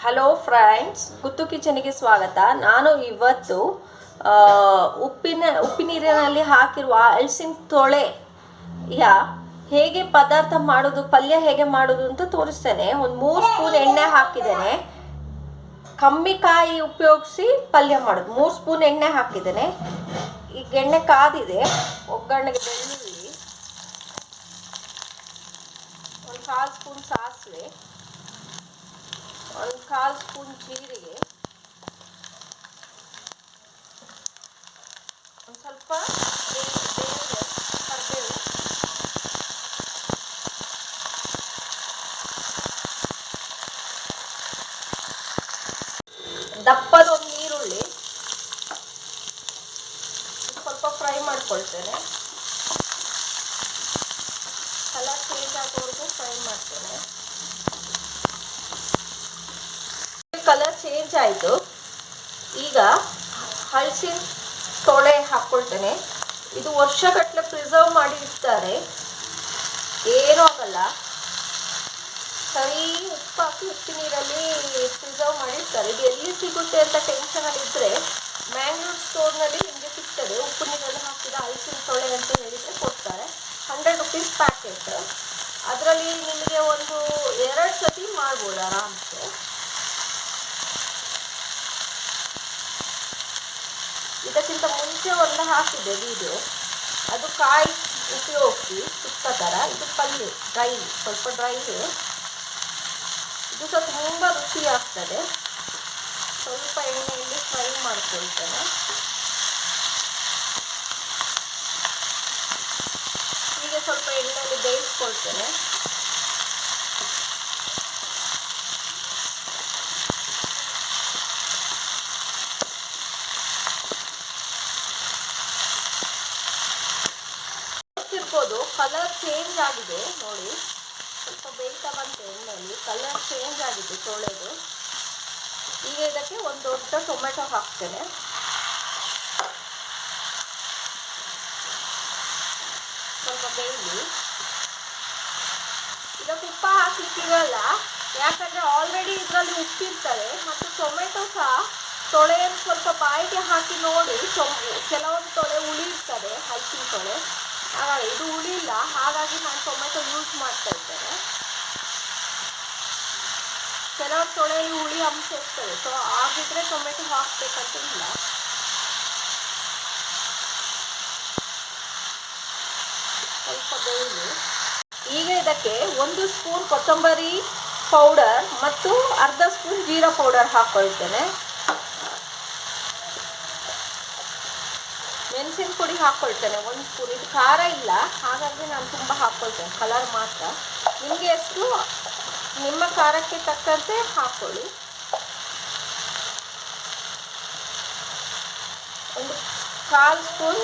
Hello friends, ಗುತ್ತು ಕಿಚನಿಗೆ ಸ್ವಾಗತ. ನಾನು ಇವತ್ತು ಉಪ್ಪು ನೀರಿನಲ್ಲಿ ಹಾಕಿರುವ ಹಲಸಿನ ತೊಳೆ ಹೇಗೆ ಪದಾರ್ಥ ಮಾಡೋದು, ಪಲ್ಯ ಹೇಗೆ ಮಾಡೋದು ಅಂತ ತೋರಿಸ್ತೇನೆ. ಒಂದು 3 ಸ್ಪೂನ್ ಎಣ್ಣೆ ಹಾಕಿದ್ದೇನೆ. ಕಮ್ಮಿ ಕಾಯಿ ಉಪಯೋಗಿಸಿ ಪಲ್ಯ ಮಾಡೋದು. 3 ಸ್ಪೂನ್ ಎಣ್ಣೆ ಹಾಕಿದ್ದೇನೆ. ಈಗ ಎಣ್ಣೆ ಕಾದಿದೆ. ಒಗ್ಗರಣೆಗೆ ಬೆಳ್ಳುಳ್ಳಿ, ಒಂದು 1/4 ಸ್ಪೂನ್ ಸಾಸಿವೆ, ಒಂದು 1/4 ಸ್ಪೂನ್ ಜೀರಿಗೆ, ಒಂದು ಸ್ವಲ್ಪ ಕರಿಬೇವು, ದಪ್ಪದ ಒಂದು ಈರುಳ್ಳಿ ಸ್ವಲ್ಪ ಫ್ರೈ ಮಾಡ್ಕೊಳ್ತೇನೆ. ಕಲರ್ ಚೇಂಜ್ ಆಗೋವರೆಗೂ ಫ್ರೈ ಮಾಡ್ತೇನೆ. ಕಲರ್ ಚೇಂಜ್ ಆಯಿತು. ಈಗ ಹಲಸಿನ ತೊಳೆ ಹಾಕ್ಕೊಳ್ತೇನೆ. ಇದು ವರ್ಷಗಟ್ಟಲೆ ಪ್ರಿಸರ್ವ್ ಮಾಡಿ ಇಡ್ತಾರೆ, ಏನೂ ಆಗಲ್ಲ. ಸರಿ ಉಪ್ಪು ಹಾಕಿ ಉಪ್ಪು ನೀರಲ್ಲಿ ಪ್ರಿಸರ್ವ್ ಮಾಡಿರ್ತಾರೆ. ಇದು ಎಲ್ಲಿ ಸಿಗುತ್ತೆ ಅಂತ ಟೆನ್ಷನಲ್ಲಿ ಇದ್ದರೆ ಮ್ಯಾಂಗ್ಳೂರ್ ಸ್ಟೋರ್ನಲ್ಲಿ ನಿಮಗೆ ಸಿಗ್ತದೆ. ಉಪ್ಪು ನೀರಲ್ಲಿ ಹಾಕಿದ ಹಲಸಿನ ತೊಳೆ ಅಂತ ಹೇಳಿದರೆ ಕೊಡ್ತಾರೆ. 100 ರುಪೀಸ್ ಪ್ಯಾಕೆಟ್. ಅದರಲ್ಲಿ ನಿಮಗೆ ಒಂದು 2 ಸತಿ ಮಾಡ್ಬೋದು ಆರಾಮ್ಸೆ. ಇದಕ್ಕಿಂತ ಮುಂಚೆ ಒಂದು ಹಾಕಿದೆ ವಿಡಿಯೋ, ಅದು ಕಾಯಿ ಉಪಯೋಗಿಸಿ ಸುತ್ತ ಥರ. ಇದು ಪಲ್ಯ ಡ್ರೈ, ಸ್ವಲ್ಪ ಡ್ರೈ. ಇದು ಸಹ ತುಂಬ ರುಚಿ ಆಗ್ತದೆ. ಸ್ವಲ್ಪ ಎಣ್ಣೆಯಲ್ಲಿ ಫ್ರೈ ಮಾಡ್ಕೊಳ್ತೇನೆ. ಹೀಗೆ ಸ್ವಲ್ಪ ಎಣ್ಣೆಯಲ್ಲಿ ಬೇಯಿಸ್ಕೊಳ್ತೇನೆ. ಕಲರ್ ಚೇಂಜ್ ಆಗಿದೆ ನೋಡಿ, ಸ್ವಲ್ಪ ಬೇಯ್ತಾ ಬಂತು ಎಣ್ಣೆಯಲ್ಲಿ. ಕಲರ್ ಚೇಂಜ್ ಆಗಿದೆ ತೊಳೆದು. ಈಗ ಇದಕ್ಕೆ ಒಂದು ದೊಡ್ಡ ಟೊಮೆಟೊ ಹಾಕ್ತೇನೆ. ಸ್ವಲ್ಪ ಬೇಯಲಿ. ಇದಕ್ಕೆ ಉಪ್ಪ ಹಾಕ್ಲಿಕ್ಕಿರಲ್ಲ, ಯಾಕಂದರೆ ಆಲ್ರೆಡಿ ಇದರಲ್ಲಿ ಉಪ್ಪಿರ್ತದೆ. ಮತ್ತು ಟೊಮೆಟೊ ಸಹ ತೊಳೆಯನ್ನು ಸ್ವಲ್ಪ ಬಾಯಿಗೆ ಹಾಕಿ ನೋಡಿ. ಕೆಲವೊಂದು ತೊಳೆ ಉಳಿರ್ತದೆ, ಹಲಸಿನ ತೊಳೆ. ಹಾಗಾಗಿ ಇದು ಉಳಿಲ್ಲ, ಹಾಗಾಗಿ ನಾನು ಟೊಮೆಟೊ ಯೂಸ್ ಮಾಡ್ತಾ ಇದ್ದೇನೆ. ಕೆಲವು ತೊಳೆಯಲ್ಲಿ ಹುಳಿ ಅಂಶ ಇರ್ತದೆ, ಸೊ ಆಗಿದ್ರೆ ಟೊಮೆಟೊ ಹಾಕಬೇಕಂತ ಇಲ್ಲ. ಸ್ವಲ್ಪ ಬೇಯಲಿ. ಈಗ ಇದಕ್ಕೆ 1 ಸ್ಪೂನ್ ಕೊತ್ತಂಬರಿ ಪೌಡರ್ ಮತ್ತು ಅರ್ಧ ಸ್ಪೂನ್ ಜೀರಾ ಪೌಡರ್ ಹಾಕ್ಕೊಳ್ತೇನೆ. ಮೆಣಸಿನ ಪುಡಿ ಹಾಕ್ಕೊಳ್ತೇನೆ 1 ಸ್ಪೂನ್. ಇದು ಖಾರ ಇಲ್ಲ, ಹಾಗಾಗಿ ನಾನು ತುಂಬ ಹಾಕ್ಕೊಳ್ತೇನೆ, ಕಲರ್ ಮಾತ್ರ. ನಿಮಗೆ ಎಷ್ಟು ನಿಮ್ಮ ಖಾರಕ್ಕೆ ತಕ್ಕಂತೆ ಹಾಕ್ಕೊಳ್ಳಿ. ಒಂದು 1/4 ಸ್ಪೂನ್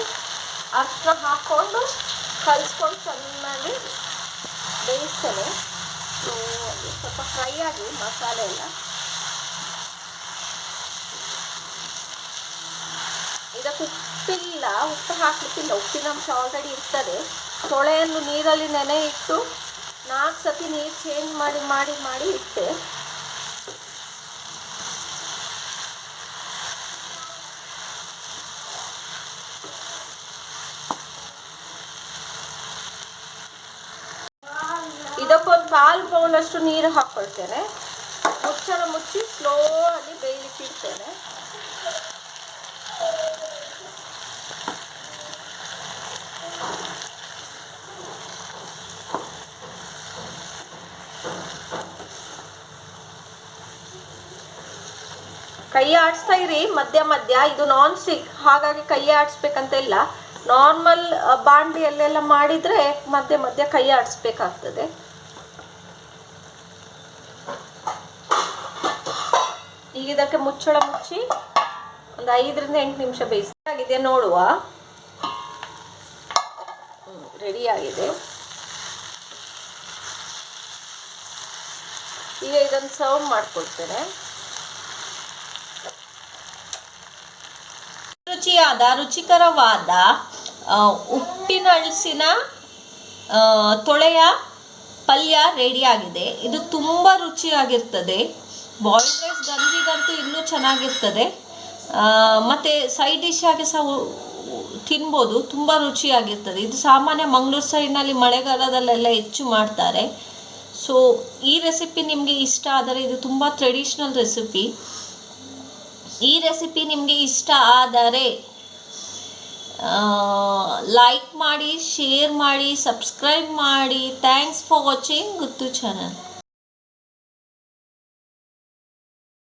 ಅರಿಶಿನ ಹಾಕ್ಕೊಂಡು ಕಲಿಸ್ಕೊಂಡು ಚೆನ್ನಾಗಿ ಬೇಯಿಸ್ತೇನೆ. ಸ್ವಲ್ಪ ಫ್ರೈ ಆಗಿ ಮಸಾಲೆ ಎಲ್ಲ. ಇದಕ್ಕೆ ಉಪ್ಪಿಲ್ಲ, ಉಪ್ಪು ಹಾಕಲಿಕ್ಕಿಲ್ಲ. ಉಪ್ಪಿನಂಶ ಆಲ್ರೆಡಿ ಇರ್ತದೆ. ತೊಳೆಯನ್ನು ನೀರಲ್ಲಿ ನೆನೆ ಇಟ್ಟು 4 ಸತಿ ನೀರು ಚೇಂಜ್ ಮಾಡಿ ಮಾಡಿ ಮಾಡಿ ಇಟ್ಟೆ. ಇದಕ್ಕೊಂದು 1/4 ಬೌಲಷ್ಟು ನೀರು ಹಾಕ್ಕೊಳ್ತೇನೆ. ಮುಚ್ಚಳ ಮುಚ್ಚಿ ಸ್ಲೋ ಆಗಿ ಬೇಯಲಿಕ್ಕೆ ಇಡ್ತೇನೆ. ಕೈ ಆಡಿಸ್ತಾ ಇರಿ ಮಧ್ಯ ಮಧ್ಯ. ಇದು ನಾನ್ ಸ್ಟಿಕ್, ಹಾಗಾಗಿ ಕೈ ಆಡಿಸ್ಬೇಕಂತ ಇಲ್ಲ. ನಾರ್ಮಲ್ ಬಾಂಡಿಯಲ್ಲೆಲ್ಲ ಮಾಡಿದರೆ ಮಧ್ಯ ಮಧ್ಯ ಕೈ ಆಡಿಸ್ಬೇಕಾಗ್ತದೆ. ಈಗ ಇದಕ್ಕೆ ಮುಚ್ಚಳ ಮುಚ್ಚಿ ಒಂದು 5 ರಿಂದ 8 ನಿಮಿಷ ಬೇಯಿಸಾಗಿದೆ. ನೋಡುವ, ರೆಡಿಯಾಗಿದೆ. ಈಗ ಇದನ್ನು ಸರ್ವ್ ಮಾಡ್ಕೊಳ್ತೇನೆ. ರುಚಿಕರವಾದ ಉಪ್ಪಿನ ಹಲಸಿನ ತೊಳೆಯ ಪಲ್ಯ ರೆಡಿಯಾಗಿದೆ. ಇದು ತುಂಬ ರುಚಿಯಾಗಿರ್ತದೆ. ಬಾಯ್ಲ್ಡ್ ರೈಸ್ ಗಂಜಿಗಂತೂ ಇನ್ನೂ ಚೆನ್ನಾಗಿರ್ತದೆ. ಮತ್ತು ಸೈಡ್ ಡಿಶ್ ಆಗಿ ಸಹ ತಿನ್ಬೋದು, ತುಂಬ ರುಚಿಯಾಗಿರ್ತದೆ. ಇದು ಸಾಮಾನ್ಯ ಮಂಗಳೂರು ಸೈಡ್ನಲ್ಲಿ ಮಳೆಗಾಲದಲ್ಲೆಲ್ಲ ಹೆಚ್ಚು ಮಾಡ್ತಾರೆ. ಸೊ ಈ ರೆಸಿಪಿ ನಿಮಗೆ ಇಷ್ಟ ಆದರೆ, ಇದು ತುಂಬ ಟ್ರೆಡಿಷ್ನಲ್ ರೆಸಿಪಿ. ಈ ರೆಸಿಪಿ ನಿಮಗೆ ಇಷ್ಟ ಆದರೆ ಲೈಕ್ ಮಾಡಿ, ಶೇರ್ ಮಾಡಿ, ಸಬ್ಸ್ಕ್ರೈಬ್ ಮಾಡಿ. Thanks for watching Guttu channel.